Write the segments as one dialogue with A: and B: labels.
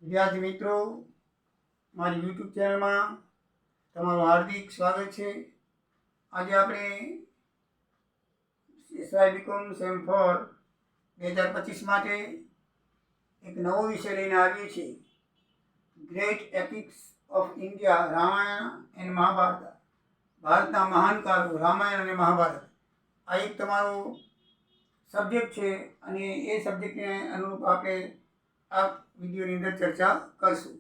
A: વિદ્યાર્થી મિત્રો, મારી યુટ્યુબ ચેનલમાં તમારું હાર્દિક સ્વાગત છે. આજે આપણે એસવાય બીકોમ સેમ 4 2025 માટે એક નવો વિષય લઈને આવીએ છીએ. Great epics of India, Ramayan and Mahabharat. ભારતના મહાન કાવ્યો રામાયણ અને મહાભારત. આ એક તમારો સબ્જેક્ટ છે અને એ સબ્જેક્ટને અનુરૂપ આપણે આ વિડીયોની અંદર ચર્ચા કરશું.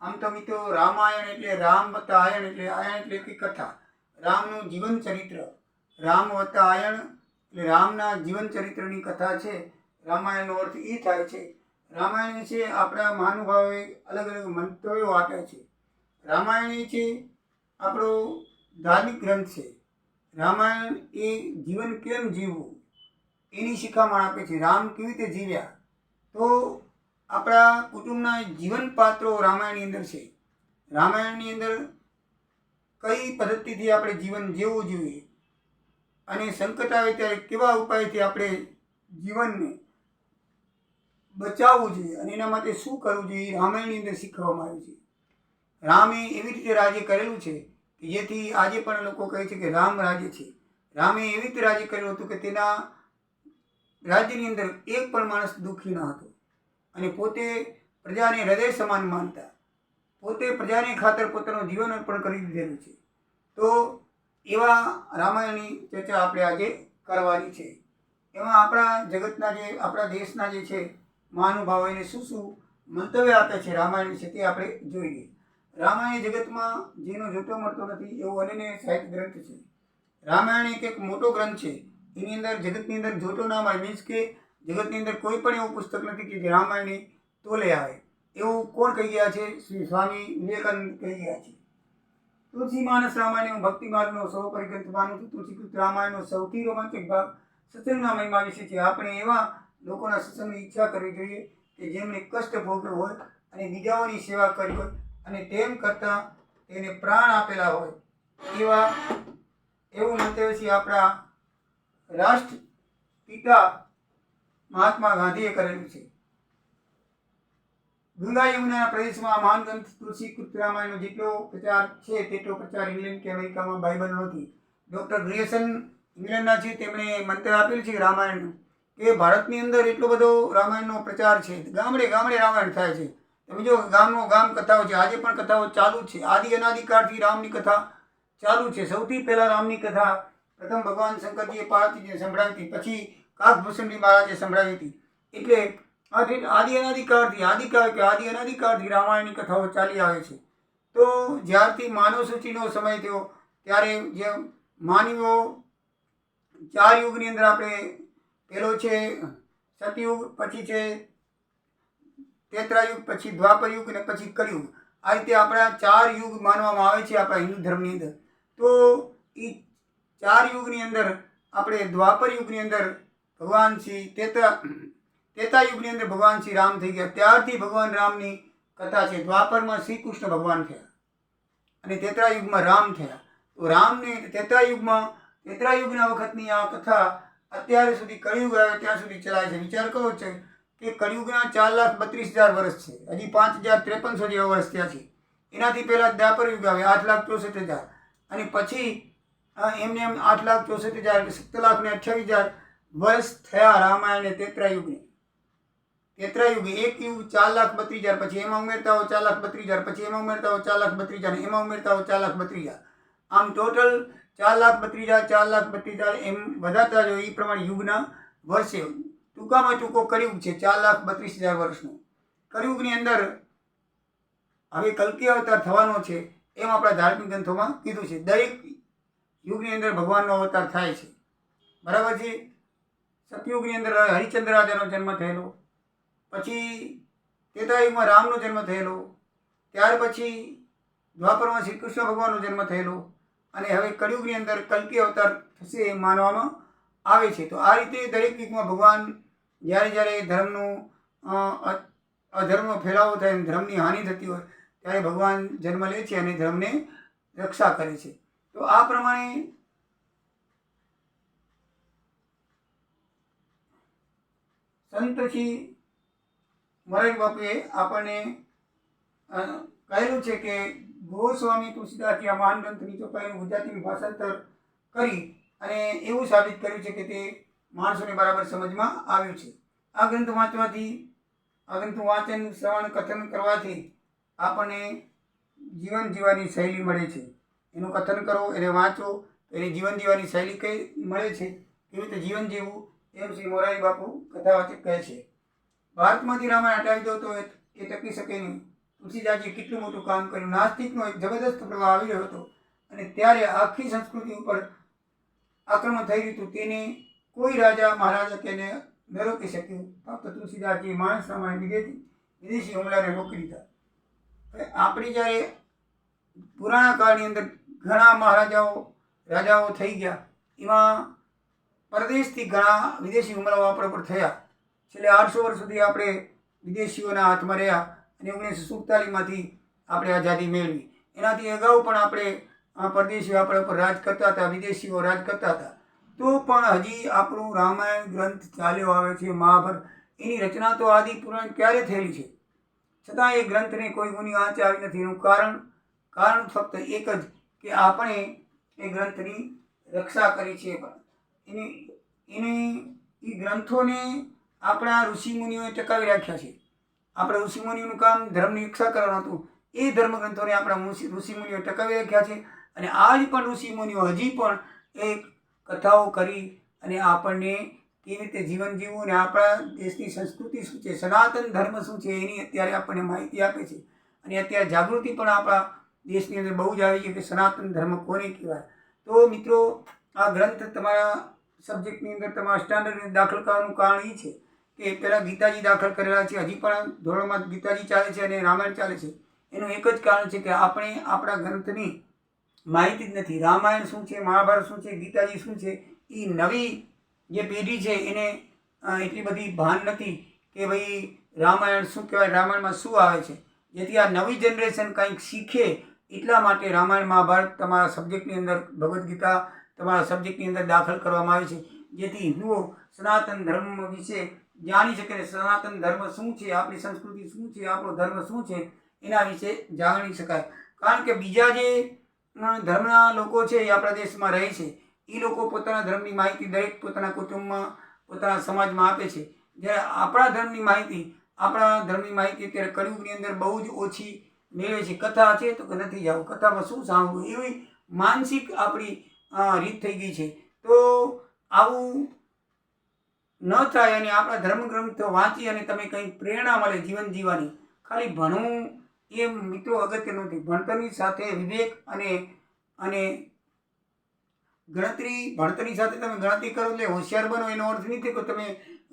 A: આમ તો મિત્રો, રામાયણ એટલે રામ વત્તા આયણ, એટલે આયણ એટલે કે કથા, રામનું જીવન ચરિત્ર. રામ વત્તા આયણ એટલે રામના જીવન ચરિત્રની કથા છે. રામાયણનો અર્થ એ થાય છે. રામાયણ છે આપણા મહાનુભાવોએ અલગ અલગ મંતવ્યો આપ્યા છે. રામાયણ એ છે આપણો ધાર્મિક ગ્રંથ છે. રામાયણ એ જીવન કેમ જીવવું એની શિખામણ આપે છે. રામ કેવી રીતે જીવ્યા, તો આપણા કુટુંબના જીવન પાત્રો રામાયણની અંદર છે. રામાયણની અંદર કઈ પદ્ધતિથી આપણે જીવન જીવવું જોઈએ અને સંકટ આવે ત્યારે કેવા ઉપાયથી આપણે જીવનને બચાવવું જોઈએ અને એના માટે શું કરવું જોઈએ, રામાયણની અંદર શીખવવામાં આવ્યું છે. રામે એવી રીતે રાજ્ય કરેલું છે કે જેથી આજે પણ લોકો કહે છે કે રામ રાજ્ય છે. રામે એવી રીતે રાજ્ય કરેલું હતું કે તેના રાજ્યની અંદર એક પણ માણસ દુઃખી ન હતો અને પોતે પ્રજાને હૃદય સમાન માનતા, પોતે પ્રજાને ખાતર પોતાનું જીવન અર્પણ કરી દીધેલું છે. તો એવા રામાયણની ચર્ચા આપણે આજે કરવાની છે. એમાં આપણા જગતના આપણા દેશના છે મહાનુભાવો એને શું શું મંતવ્ય આપે છે રામાયણ વિશે તે આપણે જોઈએ. રામાયણ જગતમાં જેનો જોતો મળતો નથી એવો અનન્ય સાહિત્ય ગ્રંથ છે. રામાયણ એક મોટો ગ્રંથ છે. એની અંદર જગતની અંદર જોતો ના મળે, મીન્સ કે જગતની અંદર કોઈ પણ એવું પુસ્તક નથી કે જે રામાયણની તોલે આવે. એવું કોણ કહી ગયા છે? શ્રી સ્વામી વિવેકાનંદ કહી ગયા છે. તુલસી માનસ રામાયણ ભક્તિ માર્ગનો સૌપરી ગ્રંથ માનું છું. તુલસીકૃત રામાયણનો સૌથી રોમાંચક ભાગ સત્સંગના મહિમા વિશે છે. આપણે એવા લોકોના સત્સંગની ઈચ્છા કરવી જોઈએ કે જેમને કષ્ટ ભોગવ્યો હોય અને બીજાઓની સેવા કરી હોય અને તેમ કરતાં તેને પ્રાણ આપેલા હોય. એવું મંતવ્ય છે આપણા રાષ્ટ્ર પિતા મહાત્મા ગાંધીએ કરેલું છે. ગંગા યમુના પ્રદેશમાં મહાન ગ્રંથ તુલસીકૃત રામાયણનો જેટલો પ્રચાર છે તેટલો પ્રચાર ઇંગ્લેન્ડ કે અમેરિકામાં બાઇબલનો નથી. ડૉક્ટર ગ્રિયર્સન ઇંગ્લેન્ડના છે, તેમણે મંતવ્ય આપેલું છે કે રામાયણનું કે ભારતની અંદર એટલો બધો રામાયણનો પ્રચાર છે. ગામડે ગામડે રામાયણ થાય છે. તમે જો ગામ કથાઓ છે, આજે પણ કથાઓ ચાલુ છે. આદિ અનાદિકાળથી રામની કથા ચાલુ છે. સૌથી પહેલાં રામની કથા પ્રથમ ભગવાન શંકરજીએ પાર્વતીજીને સંભળાવી હતી, પછી કાકભૂષણજી મહારાજે સંભળાવી હતી. એટલે આદિ અનાદિકાળથી રામાયણની કથાઓ ચાલી આવે છે. તો જ્યારથી માનવ સૃષ્ટિનો સમય થયો ત્યારે જે માનવીઓ 4 યુગની અંદર આપણે પહેલો છે સતયુગ, પછી છે ત્રેતાયુગ, પછી દ્વાપર યુગ અને પછી કળિયુગ. આ રીતે આપણા 4 યુગ માનવામાં આવે છે આપણા હિન્દુ ધર્મની અંદર. તો એ 4 યુગની અંદર આપણે દ્વાપર યુગની અંદર ભગવાન શ્રી ત્રેતાયુગની અંદર ભગવાન શ્રી રામ થઈ ગયા. ત્યારથી ભગવાન રામની કથા છે. દ્વાપરમાં શ્રી કૃષ્ણ ભગવાન થયા અને ત્રેતાયુગમાં રામ થયા. તો રામને ત્રેતાયુગના વખતની આ કથા અત્યાર સુધી કળિયુગ આવે ત્યાં સુધી ચલાય છે. વિચાર કરો છે કે કળિયુગના 4,32,000 વર્ષ છે, હજી 5,5300 જેવા વર્ષ થયા છે. એનાથી પહેલાં દ્વાપર યુગ આવે 8,64,000 અને પછી એમને એમ 8,64,000 એટલે 7,28,000 વર્ષ થયા રામાયણ ત્રેતાયુગને. ત્રેતાયુગ એક યુગ 4,32,000, પછી એમાં ઉમેરતા હો 4,32,000, પછી એમાં ઉમેરતા હો 4,32,000, એમાં ઉમેરતા હો 4,32,000. આમ ટોટલ 4,32,000 એમ વધારતા જો એ પ્રમાણે યુગના વર્ષે ટૂંકામાં ટૂંકો કળિયુગ છે 4,32,000 વર્ષનો. કળિયુગની અંદર હવે કલ્કી અવતાર થવાનો છે એમ આપણા ધાર્મિક ગ્રંથોમાં કીધું છે. દરેક યુગની અંદર ભગવાનનો અવતાર થાય છે, બરાબર છે. સતયુગની અંદર હરિશ્ચંદ્ર રાજાનો જન્મ થયેલો, પછી ત્રેતાયુગમાં રામનો જન્મ થયેલો, ત્યાર પછી દ્વાપરમાં શ્રી કૃષ્ણ ભગવાનનો જન્મ થયેલો અને હવે કળિયુગની અંદર કલ્કી અવતાર થશે એમ માનવામાં આવે છે. તો આ રીતે દરેક યુગમાં ભગવાન જ્યારે ધર્મનું અધર્મનો ફેલાવો થાય અને ધર્મની હાનિ થતી હોય ત્યારે ભગવાન જન્મ લે છે અને ધર્મને રક્ષા કરે છે. તો આ પ્રમાણે સંત શ્રી મોરારી બાપુએ આપણને કહેલું છે કે ગોસ્વામી તુલસીદાસજી આ મહાન ગ્રંથની ચોપાઈનું ગુજરાતીનું ભાષાંતર કરી અને એવું સાબિત કર્યું છે કે તે માણસોને બરાબર સમજમાં આવ્યું છે. આ ગ્રંથ વાંચવાથી, આ ગ્રંથ વાંચન, શ્રવણ, કથન કરવાથી આપણને જીવન જીવવાની શૈલી મળે છે. એનું કથન કરો, એને વાંચો, એની જીવન જીવવાની શૈલી કઈ મળે છે, કેવી રીતે જીવન જીવવું, એમ શ્રી મોરારી બાપુ કથાવાચક કહે છે. ભારતમાંથી રામાયણ હટાવી દો તો એ ટકી શકે નહીં. તુલસીદાસજીએ કેટલું મોટું કામ કર્યું. નાસ્તિકનો એક જબરદસ્ત પ્રભાવ આવી રહ્યો હતો અને ત્યારે આખી સંસ્કૃતિ ઉપર આક્રમણ થઈ રહ્યું હતું. તેને કોઈ રાજા મહારાજા તેને ન રોકી શક્યું. ફક્ત તુલસીદાસજી માણસ પ્રમાણે વિદેશી હુમલાને રોકી દીધા. આપણી જ્યારે પુરાણા કાળની અંદર ઘણા મહારાજાઓ, રાજાઓ થઈ ગયા, એમાં પરદેશથી ઘણા વિદેશી હુમલાઓ આપણા પર થયા. છેલ્લે 800 વર્ષ સુધી આપણે વિદેશીઓના હાથમાં રહ્યા અને 1947માંથી આપણે આઝાદી મેળવી. એનાથી અગાઉ પણ આપણે પરદેશીઓ આપણા પર રાજ કરતા હતા, વિદેશીઓ રાજ કરતા હતા. તો પણ હજી આપણું રામાયણ ગ્રંથ ચાલ્યો આવે છે. મહાભારત એની રચના તો આદિ પુરાણ ક્યારે થયેલી છે, છતાં એ ગ્રંથને કોઈ ગુની આંચ આવી નથી. એનું કારણ ફક્ત એક જ કે આપણે એ ગ્રંથની રક્ષા કરી છે. એ ગ્રંથોને આપણા ઋષિમુનિઓએ ટકાવી રાખ્યા છે. આપણા ઋષિમુનિઓનું કામ ધર્મની રક્ષા કરવાનું હતું. એ ધર્મગ્રંથોને આપણા ઋષિમુનિઓએ ટકાવી રાખ્યા છે અને આજ પણ ઋષિમુનિઓ હજી પણ એ કથાઓ કરી અને આપણને કેવી રીતે જીવન જીવવું અને આપણા દેશની સંસ્કૃતિ શું છે, સનાતન ધર્મ શું છે, એની અત્યારે આપણને માહિતી આપે છે. અને અત્યારે જાગૃતિ પણ આપણા દેશની અંદર બહુ જ આવી છે કે સનાતન ધર્મ કોને કહેવાય. તો મિત્રો, આ ગ્રંથ તમારા સબ્જેક્ટની અંદર, તમારા સ્ટાન્ડર્ડની દાખલ કરવાનું કારણ એ છે કે પહેલાં ગીતાજી દાખલ કરેલા છે, હજી પણ ધોરણમાં ગીતાજી ચાલે છે અને રામાયણ ચાલે છે. એનું એક જ કારણ છે કે આપણે આપણા ગ્રંથની માહિતી જ નથી. રામાયણ શું છે, મહાભારત શું છે, ગીતાજી શું છે, એ નવી જે પેઢી છે એને એટલી બધી ભાન નથી કે ભાઈ રામાયણ શું કહેવાય, રામાયણમાં શું આવે છે. જેથી આ નવી જનરેશન કંઈક શીખે એટલા માટે રામાયણ મહાભારત તમારા સબ્જેક્ટની અંદર, ભગવદ્ ગીતા તમારા સબ્જેક્ટની અંદર દાખલ કરવામાં આવે છે. જેથી હિન્દુઓ સનાતન ધર્મ વિશે જાણી શકે, સનાતન ધર્મ શું છે, આપણી સંસ્કૃતિ શું છે, આપણો ધર્મ શું છે, એના વિશે જાણી શકાય. કારણ કે બીજા જે ધર્મના લોકો છે એ આપણા દેશમાં રહે છે, એ લોકો પોતાના ધર્મની માહિતી દરેક પોતાના કુટુંબમાં, પોતાના સમાજમાં આપે છે. જ્યારે આપણા ધર્મની માહિતી અત્યારે કળિયુગની અંદર બહુ જ ઓછી મેળવે છે. કથા છે તો કે નથી જવું, કથામાં શું સાંભળવું, એવી માનસિક આપણી રીત થઈ ગઈ છે. તો આવું ન થાય અને આપણા ધર્મગ્રંથો વાંચી અને તમે કંઈ પ્રેરણા મળે જીવન જીવવાની. ખાલી ભણવું એ મિત્રો અગત્યનું નથી. ભણતરની સાથે વિવેક અને ગણતરી, ભણતરની સાથે તમે ગણતરી કરો એટલે હોશિયાર બનો, એનો અર્થ નથી કે તમે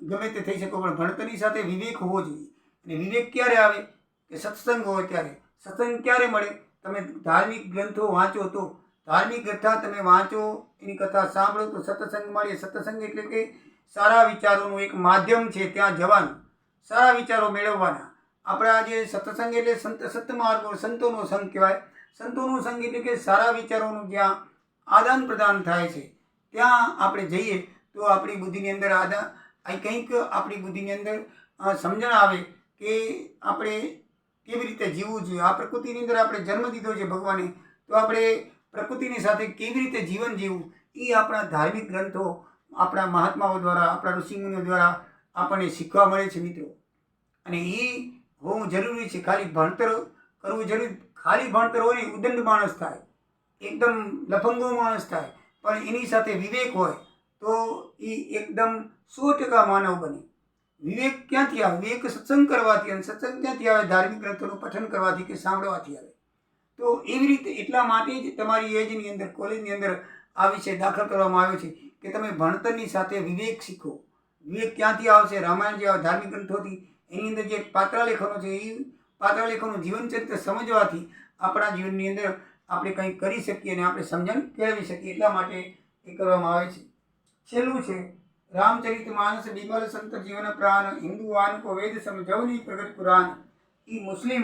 A: ગમે તે થઈ શકો, પણ ભણતરની સાથે વિવેક હોવો જોઈએ. અને વિવેક ક્યારે આવે કે સત્સંગ હોય ત્યારે. સત્સંગ ક્યારે મળે? તમે ધાર્મિક ગ્રંથો વાંચો તો. ધાર્મિક કથા તમે વાંચો, એની કથા સાંભળો તો સત્સંગ મળે. સત્સંગ એટલે કે સારા વિચારોનું એક માધ્યમ છે, ત્યાં જવાનું, સારા વિચારો મેળવવાના. આપણા જે સત્સંગ એટલે સત્માર્ગો, સંતોનો સંઘ કહેવાય. સંતોનો સંઘ એટલે કે સારા વિચારોનું જ્યાં આદાન પ્રદાન થાય છે ત્યાં આપણે જઈએ તો આપણી બુદ્ધિની અંદર કંઈક આપણી બુદ્ધિની અંદર સમજણ આવે કે આપણે કેવી રીતે જીવવું જોઈએ. આ પ્રકૃતિની અંદર આપણે જન્મ દીધો છે ભગવાને, તો આપણે પ્રકૃતિની સાથે કેવી રીતે જીવન જીવવું, એ આપણા ધાર્મિક ગ્રંથો, આપણા મહાત્માઓ દ્વારા, આપણા ઋષિમુનિઓ દ્વારા આપણને શીખવા મળે છે મિત્રો. અને એ હોવું જરૂરી છે. ખાલી ભણતર કરવું જરૂરી. ખાલી ભણતર હોય ને ઉદંડ માણસ થાય, એકદમ લફંગો માણસ થાય, પણ એની સાથે વિવેક હોય તો એ એકદમ 100% માનવ બને. વિવેક ક્યાંથી આવે? વિવેક સત્સંગ કરવાથી. અને સત્સંગ ક્યાંથી આવે? ધાર્મિક ગ્રંથોનું પઠન કરવાથી કે સાંભળવાથી આવે. તો એવી રીતે એટલા માટે જ તમારી એજની અંદર, કોલેજની અંદર આ વિષય દાખલ કરવામાં આવ્યો છે કે તમે ભણતરની સાથે વિવેક શીખો. વિવેક ક્યાંથી આવશે? રામાયણ જેવા ધાર્મિક ગ્રંથોથી. એની અંદર જે પાત્રાલેખનો છે એ પાત્રાલેખોનું જીવનચરિત્ર સમજવાથી આપણા જીવનની અંદર આપણે કંઈક કરી શકીએ અને આપણે સમજણ કેળવી શકીએ. એટલા માટે એ કરવામાં આવે છે. છેલ્લું છે રામચરિત માનસ બિમલ સંત જીવન પ્રાણ, હિન્દુ આન કો વેદ સમજવની પ્રગટ પુરાણ. એ મુસ્લિમ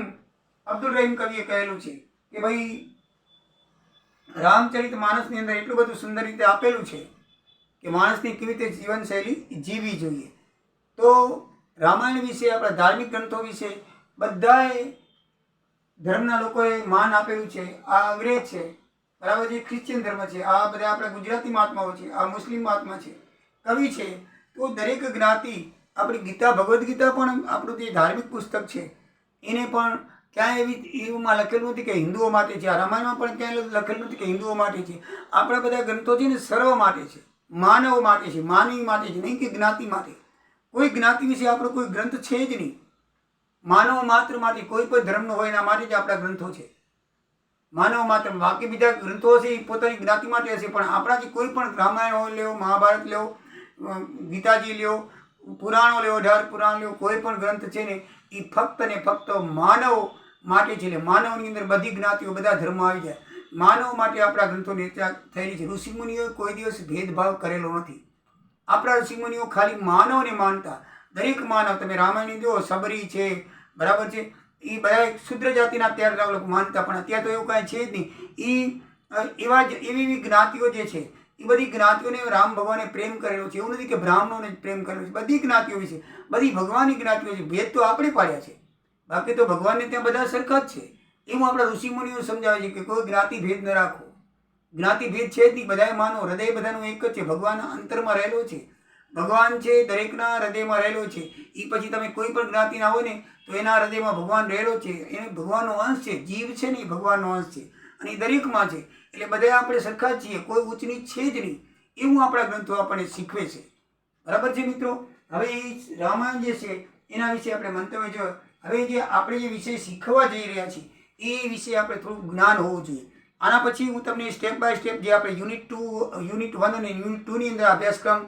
A: અબ્દુલ રહીમ કવિએ કહેલું છે કે ભાઈ રામચરિત માનસની અંદર એટલું બધું સુંદર રીતે આપેલું છે કે માણસની કેવી રીતે જીવનશૈલી જીવવી જોઈએ. તો રામાયણ વિશે, આપણા ધાર્મિક ગ્રંથો વિશે બધાએ ધર્મના લોકોએ માન આપેલું છે. આ અંગ્રેજ છે, બરાબર છે, ક્રિશ્ચિયન ધર્મ છે, આ બધા આપણા ગુજરાતી મહાત્માઓ છે, આ મુસ્લિમ મહાત્મા છે, કવિ છે. તો દરેક જ્ઞાતિ આપણી ગીતા, ભગવદ્ ગીતા પણ આપણું જે ધાર્મિક પુસ્તક છે એને પણ ક્યાંય એમાં લખેલું નથી કે હિન્દુઓ માટે છે. આ રામાયણમાં પણ ક્યાંય લખેલું નથી કે હિન્દુઓ માટે છે. આપણા બધા ગ્રંથો છે ને સર્વ માટે છે, માનવ માટે છે, માનવી માટે છે, નહીં કે જ્ઞાતિ માટે. કોઈ જ્ઞાતિ વિશે આપણો કોઈ ગ્રંથ છે જ નહીં. માનવ માત્ર માટે, કોઈ પણ ધર્મનો હોય એના માટે જ આપણા ગ્રંથો છે. માનવ માત્ર, બાકી બીજા ગ્રંથો હશે એ પોતાની જ્ઞાતિ માટે હશે, પણ આપણાથી કોઈ પણ રામાયણ લ્યો, મહાભારત લ્યો, ગીતાજી લ્યો, પુરાણો લ્યો, 18 પુરાણ લ્યો, કોઈ પણ ગ્રંથ છે ને એ ફક્ત ને ફક્ત માનવ માટે છે. એટલે માનવની અંદર બધી જ્ઞાતિઓ, બધા ધર્મો આવી જાય. માનવ માટે આપણા ગ્રંથોની રચના થયેલી છે. ઋષિમુનિઓએ કોઈ દિવસ ભેદભાવ કરેલો નથી. આપણા ઋષિમુનિઓ ખાલી માનવને માનતા. દરેક માનવ, તમે રામાયણ જુઓ, સબરી છે, બરાબર છે, એ બધા શુદ્ર જાતિના અત્યારે લોકો માનતા, પણ અત્યારે તો એવું કાંઈ છે જ નહીં. એવી જ્ઞાતિઓ જે છે એ બધી જ્ઞાતિઓને રામ ભગવાને પ્રેમ કરેલો છે. એવું નથી કે બ્રાહ્મણોને જ પ્રેમ કરેલો છે. બધી જ્ઞાતિઓ વિશે, બધી ભગવાનની જ્ઞાતિઓ છે. ભેદ તો આપણે પાડ્યા છે, બાકી તો ભગવાનને ત્યાં બધા સરખા જ છે. એવું આપણા ઋષિમુનિઓ સમજાવે છે કે કોઈ જ્ઞાતિ ભેદ ન રાખો. જ્ઞાતિ ભેદ છે જ નહીં, બધાએ માનો. હૃદય બધાનું એક જ છે. ભગવાન અંતરમાં રહેલો છે. ભગવાન છે દરેકના હૃદયમાં રહેલો છે. એ પછી તમે કોઈ પણ જ્ઞાતિના હોય ને તો એના હૃદયમાં ભગવાન રહેલો છે. એને ભગવાનનો અંશ છે. જીવ છે ને એ ભગવાનનો અંશ છે અને એ દરેકમાં છે. એટલે બધા આપણે સરખા જ છીએ, કોઈ ઊંચ નીચ છે જ નહીં. એવું આપણા ગ્રંથો આપણને શીખવે છે. બરાબર છે મિત્રો. હવે એ રામાયણ જે છે એના વિશે આપણે મંતવ્ય જો, હવે જે આપણે જે વિષય શીખવા જઈ રહ્યા છીએ એ વિશે આપણે થોડું જ્ઞાન હોવું જોઈએ. આના પછી હું તમને સ્ટેપ બાય સ્ટેપ જે આપણે યુનિટ 1 અને યુનિટ 2 ની અંદર અભ્યાસક્રમ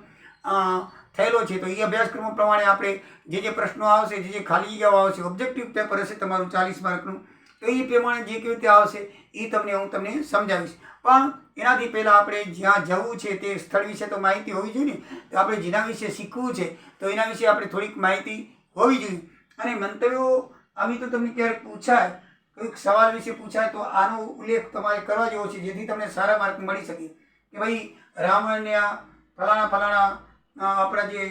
A: થયેલો છે, તો એ અભ્યાસક્રમો પ્રમાણે આપણે જે પ્રશ્નો આવશે, જે ખાલી જગ્યાઓ આવશે, ઓબ્જેક્ટિવ પેપર હશે તમારું 40 માર્કનું, તો એ પ્રમાણે જે કેવી રીતે આવશે એ હું તમને સમજાવીશ. પણ એનાથી પહેલાં આપણે જ્યાં જવું છે તે સ્થળ વિશે તો માહિતી હોવી જોઈએ ને. તો આપણે જેના વિશે શીખવું છે તો એના વિશે આપણે થોડીક માહિતી હોવી જોઈએ. અને મંતવ્યો આમ તો તમને ક્યારેક પૂછાય, કોઈક સવાલ વિશે પૂછાય તો આનો ઉલ્લેખ તમારે કરવા જેવો છે, જેથી તમને સારા માર્ક મળી શકે કે ભાઈ રામાયણને આ ફલાણા આપણા જે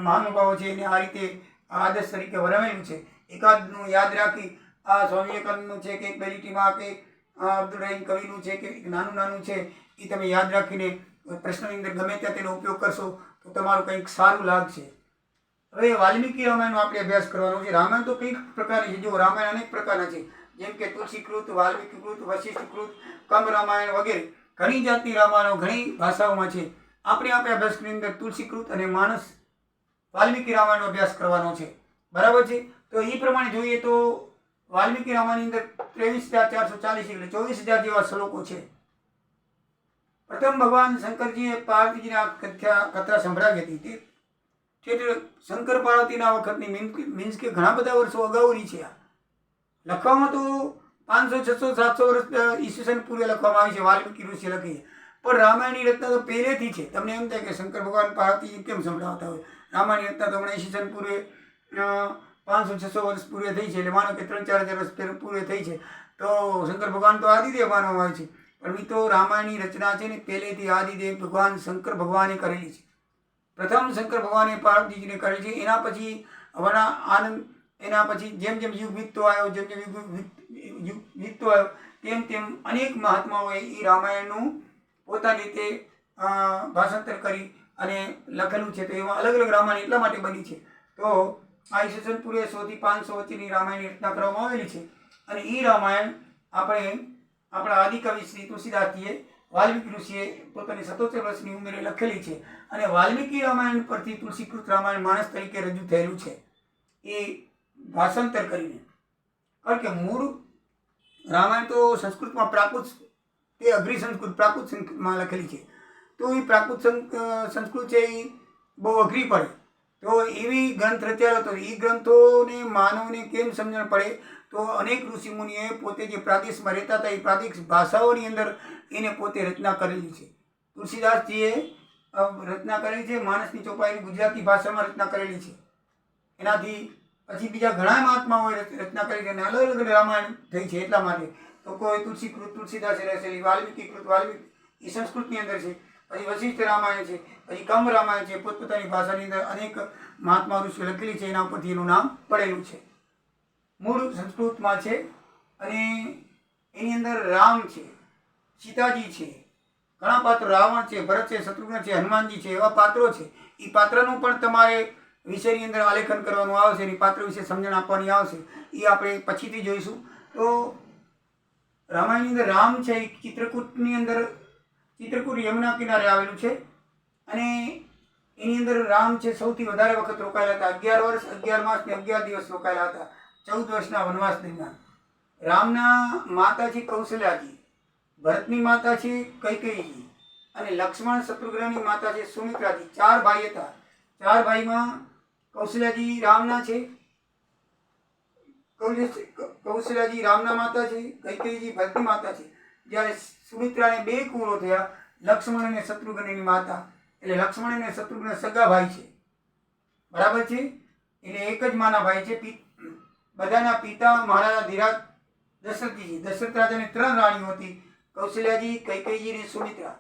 A: મહાનુભાવો છે એને આ રીતે આદર્શ તરીકે વર્ણવેલું છે. એકાદનું યાદ રાખી, આ સ્વામી વિવેકાનંદનું છે કે પહેલી ટીમાં કે અબ્દુલ રહીમ કવિનું છે કે નાનું છે, એ તમે યાદ રાખીને પ્રશ્નની અંદર ગમે ત્યાં તેનો ઉપયોગ કરશો તો તમારું કંઈક સારું લાગશે. હવે વાલ્મીકી રામાયણનો આપણે અભ્યાસ કરવાનો છે. રામાયણ તો કંઈક પ્રકારની છે. જો રામાયણ અનેક પ્રકારના છે, જેમ કે તુલસીકૃત, વાલ્મીકીકૃત, વશિષ્ઠકૃત, કમ્બ રામાયણ વગેરે ઘણી જાતની રામાયણો ઘણી ભાષાઓમાં છે. આપણે અભ્યાસની અંદર તુલસીકૃત અને માનસ વાલ્મીકી રામાયણનો અભ્યાસ કરવાનો છે. બરાબર છે. તો એ પ્રમાણે જોઈએ તો વાલ્મીકી રામાયણની અંદર 23,440 એટલે 24,000 જેવા શ્લોકો છે. પ્રથમ ભગવાન શંકરજીએ પાર્વતીજીને કથા સંભળાવી હતી. તે શંકર પાર્વતીના વખતની મીન્સ કે ઘણા બધા વર્ષો અગાઉની છે. લખવામાં તો 500, 600, 700 વર્ષ ઈસવીસન પૂર્વે લખવામાં આવી છે. વાલ્મીકી ઋષિએ લખી છે. પણ રામાયણની રચના તો પહેલેથી છે. તમને એમ થાય કે શંકર ભગવાન પાર્વતી કેમ સંભળાવતા હોય. રામાયણની રચના તો હમણાં ઈસવીસન પૂર્વે 500-600 વર્ષ પૂર્વે થઈ છે. એટલે માનો કે 3-4 હજાર વર્ષ પૂર્વે થઈ છે. તો શંકર ભગવાન તો આદિદેવ માનવામાં આવે છે. પણ મિત્રો રામાયણની રચના છે ને પહેલેથી આદિદેવ ભગવાન શંકર ભગવાને કરેલી છે. પ્રથમ શંકર ભગવાને પાર્વતીજીને કરેલી છે. એના પછી આનંદ, એના પછી જેમ જેમ યુગ વીતતો આવ્યો, જેમ જેમ યુગ વીતતો આવ્યો તેમ અનેક મહાત્માઓએ એ રામાયણનું પોતાની રીતે ભાષાંતર કરી અને લખેલું છે. તો એમાં અલગ અલગ રામાયણ એટલા માટે બની છે. તો આ ઈસવીસન પૂર્વે 100 થી 500 વચ્ચેની રામાયણની રચના કરવામાં આવેલી છે. અને એ રામાયણ આપણે આપણા આદિકવિ શ્રી તુલસીદાસજીએ, વાલ્મીકી ઋષિએ પોતાની 77 વર્ષની ઉંમરે લખેલી છે. અને વાલ્મીકી રામાયણ પરથી તુલસીકૃત રામાયણ માણસ તરીકે રજૂ થયેલું છે, એ ભાષાંતર કરીને. કારણ કે મૂળ રામાયણ તો સંસ્કૃતમાં પ્રાકૃત, તે અઘરી સંસ્કૃત પ્રાકૃત સંસ્કૃતમાં લખેલી છે. તો એ પ્રાકૃત સંસ્કૃત છે એ બહુ અઘરી પડે. તો એવી ગ્રંથ રચાયેલો હતો. એ ગ્રંથોને માનવને કેમ સમજણ પડે તો અનેક ઋષિમુનિએ પોતે જે પ્રાદેશમાં રહેતા હતા એ પ્રાદેશિક ભાષાઓની અંદર એને પોતે રચના કરેલી છે. તુલસીદાસજીએ રચના કરેલી છે. માનસની ચોપાઈની ગુજરાતી ભાષામાં રચના કરેલી છે. એનાથી પછી બીજા ઘણા મહાત્માઓએ રચના કરી છે અને અલગ અલગ રામાયણ થઈ છે. એટલા માટે તો કોઈ તુલસીકૃત તુલસીદાસે રચેલી, વાલ્મીકીકૃત વાલ્મીકી એ સંસ્કૃતની અંદર છે, પછી વશિષ્ઠ રામાયણ છે, પછી કમ્બ રામાયણ છે. પોતપોતાની ભાષાની અંદર અનેક મહાત્મા ઋષિઓ લખેલી છે. એના ઉપરથી એનું નામ પડેલું છે. મૂળ સંસ્કૃતમાં છે અને એની અંદર રામ છે, સીતાજી છે, ઘણા પાત્રો, રાવણ છે, ભરત છે, શત્રુઘ્ન છે, હનુમાનજી છે, એવા પાત્રો છે. એ પાત્રનું પણ તમારે વિષયની અંદર આલેખન કરવાનું આવશે, એની પાત્ર વિશે સમજણ આપવાની આવશે. એ આપણે પછીથી જોઈશું. તો રામાયણની અંદર રામ છે એ ચિત્રકૂટની અંદર, ચિત્રકૂટ યમુના કિનારે આવેલું છે. અને એની અંદર રામ છે સૌથી વધારે વખત રોકાયેલા હતા. 11 વર્ષ 11 માસ ને 11 દિવસ રોકાયેલા હતા 14 વર્ષના વનવાસ દરમિયાન. રામના માતા છે કૌશલ્યાજી, ભરતની માતા છે કૈકેયીજી, અને લક્ષ્મણ શત્રુઘ્નની માતા છે સુમિત્રાજી. 4 ભાઈ હતા. 4 ભાઈમાં કૌશલ્યાજી રામના છે, કૌશલ્યાજી રામના માતા છે, કૈકેયીજી ભરતની માતા છે. જ્યારે સુમિત્રાને 2 કુંવરો થયા, લક્ષ્મણ અને શત્રુઘ્નની માતા. એટલે લક્ષ્મણ અને શત્રુઘ્ન સગા ભાઈ છે, બરાબર છે. એટલે એક જ માના ભાઈ છે. બધાના પિતા મહારાજા ધીરાજ દશરથજી. દશરથ રાજાને 3 રાણીઓ હતી, કૌશલ્યાજી, કૈકેયીજી અને સુમિત્રા.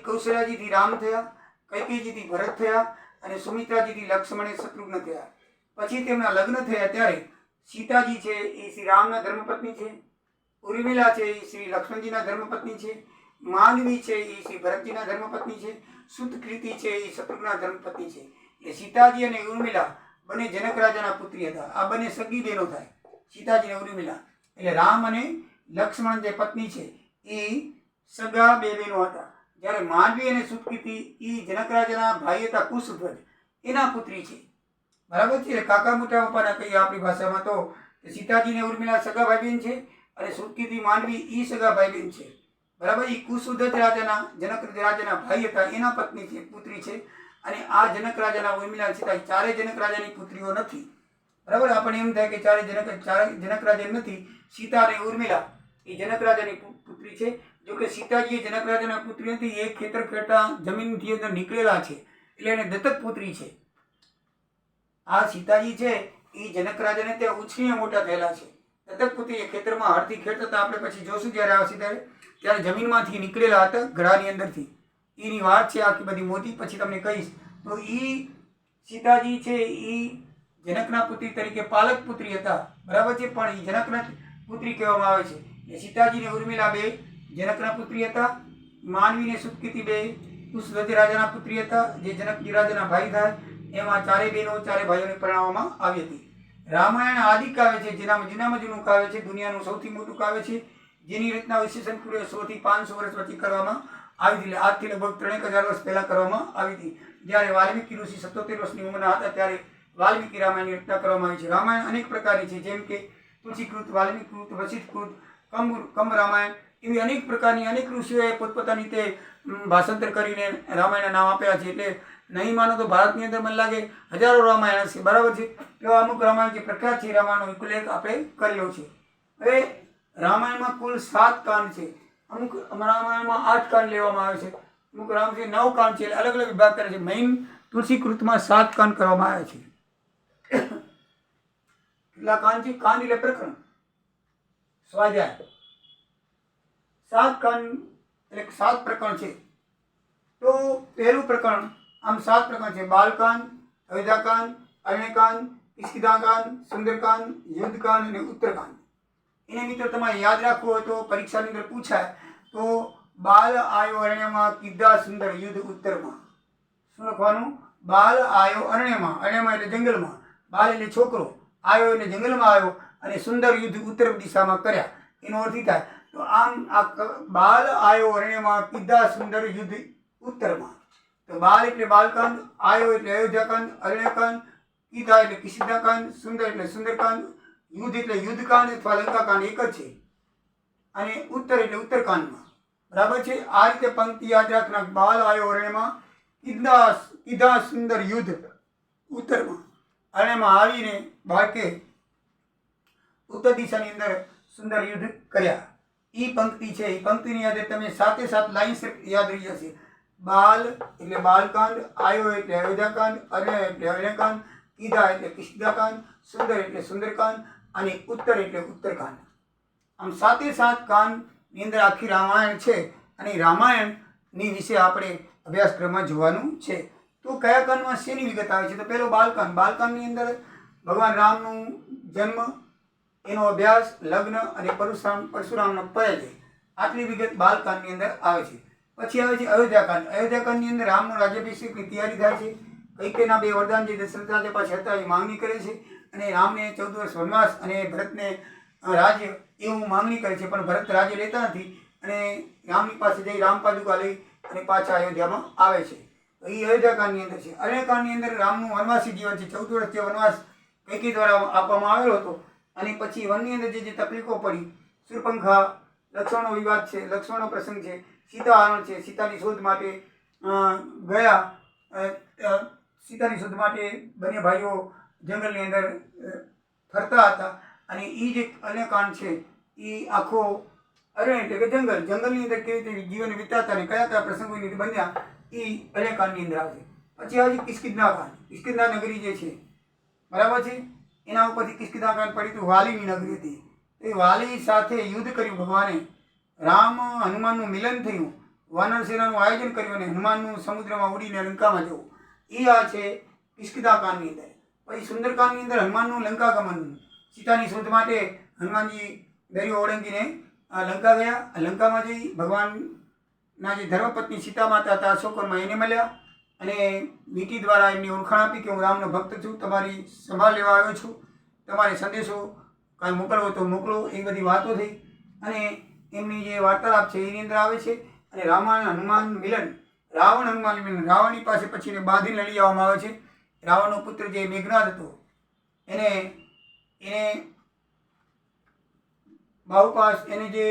A: કૌશલ્યાજીથી રામ થયા, કૈકેયીજીથી ભરત થયા, અને સુમિત્રાજીથી લક્ષ્મણ અને શત્રુઘ્ન થયા. પછી તેમના લગ્ન થયા ત્યારે સીતાજી છે એ શ્રી રામના ધર્મપત્ની છે, ઉર્મિલા છે એ શ્રી લક્ષ્મણજીના ધર્મપત્ની છે, માનવી છે એ શ્રી ભરતજીના ધર્મપત્ની છે, સુતકૃતિ છે એ શત્રુઘ્નના ધર્મપત્ની છે. એટલે સીતાજી અને ઉર્મિલા બંને જનક રાજાના પુત્રી હતા. આ બંને સગી બહેનો થાય, સીતાજી અને ઉર્મિલા. એટલે રામ અને લક્ષ્મણ જે પત્ની છે એ સગા 2 બહેનો હતા. જ્યારે માનવી અને સુતકૃતિ એ જનક રાજાના ભાઈ હતા, કુશધ્વજ, એના પુત્રી છે, બરાબર છે. એટલે કાકા મોટા પપ્પાના કહીએ આપણી ભાષામાં તો સીતાજી અને ઉર્મિલા સગા ભાઈ બહેન છે, અને સુતકૃતિ માનવી એ સગા ભાઈ બહેન છે, બરાબર. એ કુશધ્વજ રાજાના, જનક રાજાના ભાઈ હતા, એના પત્ની છે, પુત્રી છે. અને આ જનક રાજાના ઉર્મિલા સીતા, 4 જનક રાજાની પુત્રીઓ નથી, બરાબર. આપણને એમ થાય કે 4 જનક રાજા નથી. સીતા અને ઉર્મિલા એ જનક રાજાની પુત્રી છે. જોકે સીતાજી એ જનક રાજાના પુત્રી નથી, એ ખેતર ખેડતા જમીનથી અંદર નીકળેલા છે, એટલે એને દત્તક પુત્રી છે. આ સીતાજી છે એ જનક રાજાને ત્યાં ઉછરીને મોટા થયેલા છે. દત્તક પુત્રી એ ખેતરમાં હળથી ખેડતા હતા. આપણે પછી જોશું જ્યારે આવશે ત્યારે જમીનમાંથી નીકળેલા હતા, ઘડાની અંદરથી. એની વાત છે આખી બધી મોટી, પછી તમને કહીશ. તો એ સીતાજી છે એ જનકના પુત્રી તરીકે પાલક પુત્રી હતા, બરાબર છે. પણ એ જનકના પુત્રી કહેવામાં આવે છે. એ સીતાજી અને ઉર્મિલા 2 જનકના પુત્રી હતા. માનવી ને સુતકૃતિ 2 કુશધ્વજ રાજાના પુત્રી હતા, જે જનકજી રાજાના ભાઈ થાય. એમાં 4 બહેનો 4 ભાઈઓને પરણાવવામાં આવી હતી. રામાયણ આદિ કાવ્ય છે, જેનામાં જૂનામાં જૂનું કાવ્ય છે, દુનિયાનું સૌથી મોટું કાવ્ય છે, જેની રચના ઈસવીસન પૂર્વે 100 થી 500 વર્ષ વચ્ચે કરવામાં આવી હતી. આજથી લગભગ 3000 વર્ષ પહેલા કરવામાં આવી હતી. જ્યારે વાલ્મીકી ઋષિ 77 વર્ષની ઉંમરના હતા ત્યારે વાલ્મીકી રામાયણની રચના કરવામાં આવી છે. રામાયણ અનેક પ્રકારની છે, જેમ કે તુલસીકૃત, વાલ્મીકૃત, વસિષ્ઠકૃત, કંબ રામાયણ, એવી અનેક પ્રકારની, અનેક ઋષિઓએ પોતપોતાની રીતે ભાષાંતર કરીને રામાયણના નામ આપ્યા છે. એટલે નહીં માનો તો ભારતની અંદર મને લાગે હજારો રામાયણ હશે, બરાબર છે. એવા અમુક રામાયણ જે પ્રખ્યાત છે, રામાયણનો ઉલ્લેખ આપણે કરેલો છે. હવે રામાયણમાં કુલ 7 કાંડ છે. અમુક રામાયણમાં 8 કાંડ લેવામાં આવે છે, અમુક રામાયણ 9 કાંડ છે. એટલે અલગ અલગ વિભાગ કરે છે. મેઇન તુલસીકૃતમાં 7 કાંડ કરવામાં આવ્યા છે. કેટલા કાંડ છે? કાંડ એટલે પ્રકરણ, સ્વાધ્યાય. 7 કાંડ એટલે 7 પ્રકરણ છે. તો પહેલું પ્રકરણ, આમ 7 પ્રકરણ છે: બાલકાંડ, અયોધ્યાકાંડ, અરણ્યકાંડ, કિષ્કિંધાકાંડ, સુંદરકાંડ, યુદ્ધકાંડ અને ઉત્તરકાંડ. એને મિત્રો તમારે યાદ રાખવું હોય તો પરીક્ષાની અંદર પૂછાય તો બાલ આયો અરણ્યમાં, કીધા સુંદર યુદ્ધ ઉત્તરમાં. શું લખવાનું? બાલ આયો અરણ્યમાં, અરણ્યમાં એટલે જંગલમાં, બાલ એટલે છોકરો, આયો એટલે જંગલમાં આવ્યો, અને સુંદર યુદ્ધ ઉત્તર દિશામાં કર્યા. એનો અર્થ એ થાય. તો આમ આ બાલ આયો અરણ્યમાં, કીધા સુંદર યુદ્ધ ઉત્તરમાં. તો બાલ એટલે બાલકાંડ, આયો એટલે અયોધ્યાકાંડ, અરણ્યકાંડ, કીધા એટલે કિષ્કિંધાકાંડ, સુંદર એટલે સુંદરકાંડ, યુદ્ધ એટલે યુદ્ધકાંડ અથવા લંકાકાંડ એક જ છે, અને ઉત્તર એટલે ઉત્તરકાંડમાં, બરાબર છે. આ રીતે પંક્તિ યાદ રાખના: બાલ આયો અરણ્યમાં, કીધા સુંદર યુદ્ધ ઉત્તરમાં. અરણ્યમાં આવીને બાળકે ઉત્તર દિશાની અંદર સુંદર યુદ્ધ કર્યા. એ પંક્તિ છે. એ પંક્તિની યાદ તમે 7 લાઈન યાદ રહી જશે. બાલ એટલે બાલકાંડ, આયો એટલે અયોધ્યાકાંડ, અરણ્ય એટલે અરણ્યકાંડ, કીધા એટલે કિષ્કિંધાકાંડ, સુંદર એટલે સુંદરકાંડ, અને ઉત્તર એટલે ઉત્તરકાંડ. આમ 7 કાંડની અંદર આખી રામાયણ છે. અને રામાયણની વિશે આપણે અભ્યાસક્રમમાં જોવાનું છે. તો કયા કાંડમાં શેની વિગત આવે છે? તો પહેલો બાલકાંડ. બાલકાંડની અંદર ભગવાન રામનું જન્મ, એનો અભ્યાસ, લગ્ન અને પરશુરામનો પરિચય, આટલી વિગત બાલકાંડની અંદર આવે છે. પછી આવે છે અયોધ્યાકાંડ. અયોધ્યાકાંડની અંદર રામનો રાજ્યાભિષેકની તૈયારી થાય છે. કૈકેયીના 2 વરદાન જે દશરથ રાજા પાસે હતા એ માંગણી કરે છે અને રામને 14 વર્ષ વનવાસ અને ભરતને રાજ્ય એવું માંગણી કરે છે, પણ ભરત રાજ્ય લેતા નથી અને રામની પાસે જઈ રામપાદુકા લઈ અને પાછા અયોધ્યામાં આવે છે. એ અયોધ્યાકાંડની અંદર છે. અયોધ્યાકાંડની અંદર રામનું વનવાસી જીવન છે. 14 વર્ષ જે વનવાસ કૈકેયી દ્વારા આપવામાં આવેલો હતો અને પછી વનની અંદર જે તકલીફો પડી, શૂર્પણખા, લક્ષ્મણનો વિવાદ છે, લક્ષ્મણનો પ્રસંગ છે, સીતાહરણ છે, સીતાની શોધ માટે ગયા, સીતાની શોધ માટે બંને ભાઈઓ જંગલની અંદર ફરતા હતા અને એ જે અરણ્યકાંડ છે એ આખો અરણ્ય એટલે કે જંગલની અંદર કેવી રીતે જીવન વિતાતા અને કયા કયા પ્રસંગોની રીતે બન્યા એ અરણ્યકાંડની અંદર આવે છે. પછી આવે છે કિષ્કિંધાકાંડ. કિષ્કિંધા નગરી જે છે, બરાબર છે, એના ઉપરથી કિષ્કિંધાકાંડ પડી તો વાલીની નગરી હતી. એ વાલી સાથે યુદ્ધ કર્યું ભગવાને. રામ હનુમાનનું મિલન થયું, વાનર સેનાનું આયોજન કર્યું અને હનુમાનનું સમુદ્રમાં ઉડીને લંકામાં જવું. એ આ છે કિષ્કિંધાકાંડની અંદર. પછી સુંદરકાંડની અંદર હનુમાનનું લંકાગમન, સીતાની શોધ માટે હનુમાનજી દરિયો ઓળંગીને લંકા ગયા. લંકામાં જઈ ભગવાનના જે ધર્મપત્ની સીતા માતા હતા અશોકવનમાં એને મળ્યા અને વીંટી દ્વારા એમની ઓળખાણ આપી કે હું રામનો ભક્ત છું, તમારી સંભાળ લેવા આવ્યો છું, તમારે સંદેશો કાંઈ મોકલવો તો મોકલો. એ બધી વાતો થઈ અને એમની જે વાર્તાલાપ છે એની અંદર આવે છે. અને રાવણ હનુમાન મિલન, રાવણ હનુમાન મિલન, રાવણની પાસે પછી એને બાંધીને લઈ આવવામાં આવે છે. રાવણનો પુત્ર જે મેઘનાદ હતો એને બાહુપાસ એને જે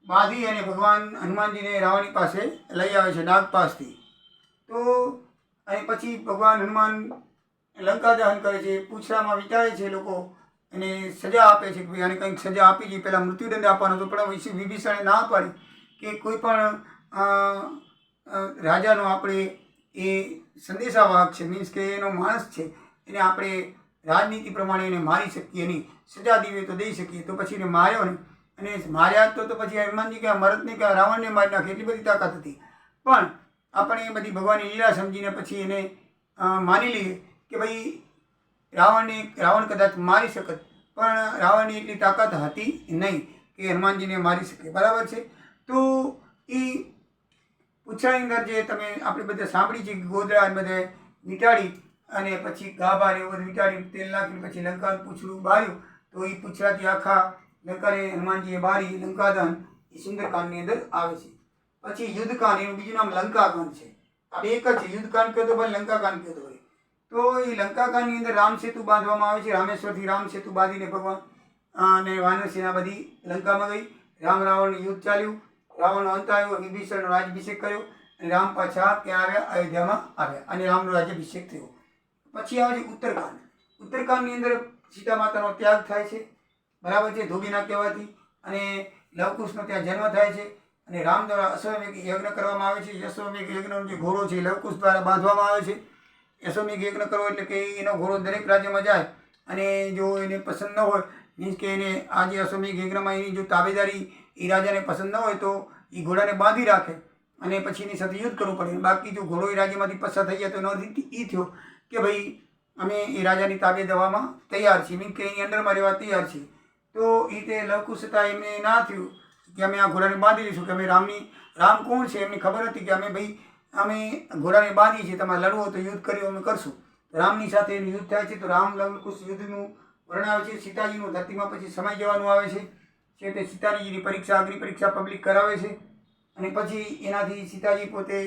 A: બાંધી અને ભગવાન હનુમાનજીને રાવણની પાસે લઈ આવે છે નાગપાસથી. તો અને પછી ભગવાન હનુમાન લંકા દહન કરે છે, પૂછડામાં વિચારે છે લોકો અને સજા આપે છે કે ભાઈ આને કંઈક સજા આપી છે. પહેલાં મૃત્યુદંડ આપવાનો હતો, પણ વિભીષણે ના પાડી કે કોઈ પણ રાજાનો આપણે એ સંદેશાવાહક છે, મીન્સ કે એનો માણસ છે, એને આપણે રાજનીતિ પ્રમાણે એને મારી શકીએ નહીં, સજા દેવી તો દઈ શકીએ. તો પછી એને માર્યો ને, અને માર્યા તો પછી હનુમાનજી કે મરદને કે રાવણને મારી નાખે એટલી બધી તાકાત હતી. પણ આપણે એ બધી ભગવાનની લીલા સમજીને પછી એને માની લઈએ કે ભાઈ રાવણ કદાચ મારી શકત, પણ રાવણની એટલી તાકાત હતી નહીં કે હનુમાનજીને મારી શકે. બરાબર છે. તો એ પૂછડાની અંદર જે તમે આપણે બધા સાંભળી છે કે ગોદડા બધે વીંટાળી અને પછી ગાભા ને એવું બધું વીંટાળી તેલ નાખીને પછી લંકાનું પૂછડું બાર્યું, તો એ પૂછડાથી આખા લંકાને હનુમાનજીએ બારી લંકાદહન એ સુંદરકાંડની અંદર આવે છે. પછી યુદ્ધકાંડ, એનું બીજું નામ લંકાકાંડ છે. આ બે એક જ છે, યુદ્ધકાંડ કહો તો ભાઈ લંકાકાંડ કહો તો ભાઈ. તો એ લંકાકાંડની અંદર રામ સેતુ બાંધવામાં આવે છે. રામેશ્વરથી રામ સેતુ બાંધીને ભગવાન અને વાનર સેના બધી લંકામાં ગઈ. રામ રાવણનું યુદ્ધ ચાલ્યું, રાવણનો અંત આવ્યો, વિભીષણનો રાજ્યાભિષેક કર્યો અને રામ પાછા ક્યાં આવ્યા? અયોધ્યામાં આવ્યા અને રામનો રાજ્યાભિષેક થયો. પછી આવે છે ઉત્તરકાંડ. ઉત્તરકાંડની અંદર સીતા માતાનો ત્યાગ થાય છે, બરાબર છે, ધોબીના કહેવાથી, અને લવકુશનો ત્યાં જન્મ થાય છે અને રામ દ્વારા અશ્વમેઘ યજ્ઞ કરવામાં આવે છે. અશ્વમેઘ યજ્ઞનો જે ઘોડો છે લવકુશ દ્વારા બાંધવામાં આવે છે. અશ્વમેઘ યજ્ઞ કરવો એટલે કે એનો ઘોડો દરેક રાજ્યમાં જાય અને જો એને પસંદ ન હોય, મીન્સ કે એને આ જે અશ્વમેઘ યજ્ઞમાં એની જો તાબેદારી એ રાજાને પસંદ ન હોય તો એ ઘોડાને બાંધી રાખે અને પછી એની સાથે યુદ્ધ કરવું પડે. બાકી જો ઘોડો એ રાજ્યમાંથી પસાર થઈ જાય તો એનો અર્થ એ થયો કે ભાઈ અમે એ રાજાની તાબે દેવામાં તૈયાર છીએ, મીન્સ કે એની અંદરમાં રહેવા તૈયાર છીએ. તો એ તે લવકુશ હતા એમને ના થયું કે અમે આ ઘોડાને બાંધી દઈશું, કે અમે રામ કોણ છે એમની ખબર હતી કે અમે ઘોડાને બાંધીએ છીએ, તમારે લડવું તો યુદ્ધ કર્યું અમે કરશું. રામની સાથે એનું યુદ્ધ થાય છે. તો રામ લવકુશ યુદ્ધનું વર્ણન આવે છે. સીતાજીનું ધરતીમાં પછી સમાઈ જવાનું આવે છે. છેવટે સીતાજીની પરીક્ષા, અગ્નિ પરીક્ષા પબ્લિક કરાવે છે અને પછી એનાથી સીતાજી પોતે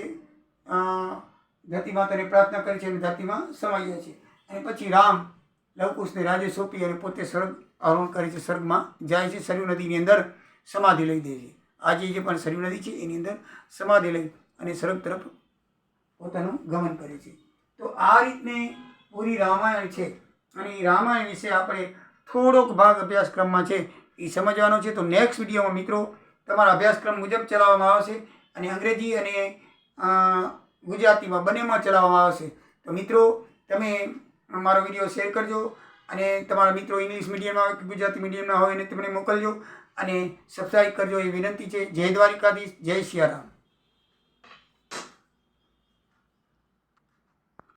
A: ધરતી માતાને પ્રાર્થના કરે છે અને ધરતીમાં સમાઈ જાય છે. અને પછી રામ લવકુશને રાજ્ય સોંપી અને પોતે સ્વર્ગ આરોહણ કરે છે, સ્વર્ગમાં જાય છે. સરયુ નદીની અંદર સમાધિ લઈ દે છે. આજે જે પણ સરયુ નદી છે એની અંદર સમાધિ લઈ અને સ્વર્ગ તરફ પોતાનું ગમન કરે છે. તો આ રીતની પૂરી રામાયણ છે અને રામાયણ વિશે આપણે થોડોક ભાગ અભ્યાસક્રમમાં છે એ સમજવાનો છે. તો નેક્સ્ટ વિડીયોમાં મિત્રો તમારા અભ્યાસક્રમ મુજબ ચલાવવામાં આવશે અને અંગ્રેજી અને ગુજરાતીમાં બંનેમાં ચલાવવામાં આવશે. તો મિત્રો તમે મારો વિડીયો શેર કરજો અને તમારા મિત્રો ઇંગ્લિશ મીડિયમમાં હોય કે ગુજરાતી મીડિયમના હોય એને તમને મોકલજો અને સબસ્ક્રાઈબ કરજો એ વિનંતી છે. જય દ્વારિકાધીશ, જય સિયારામ.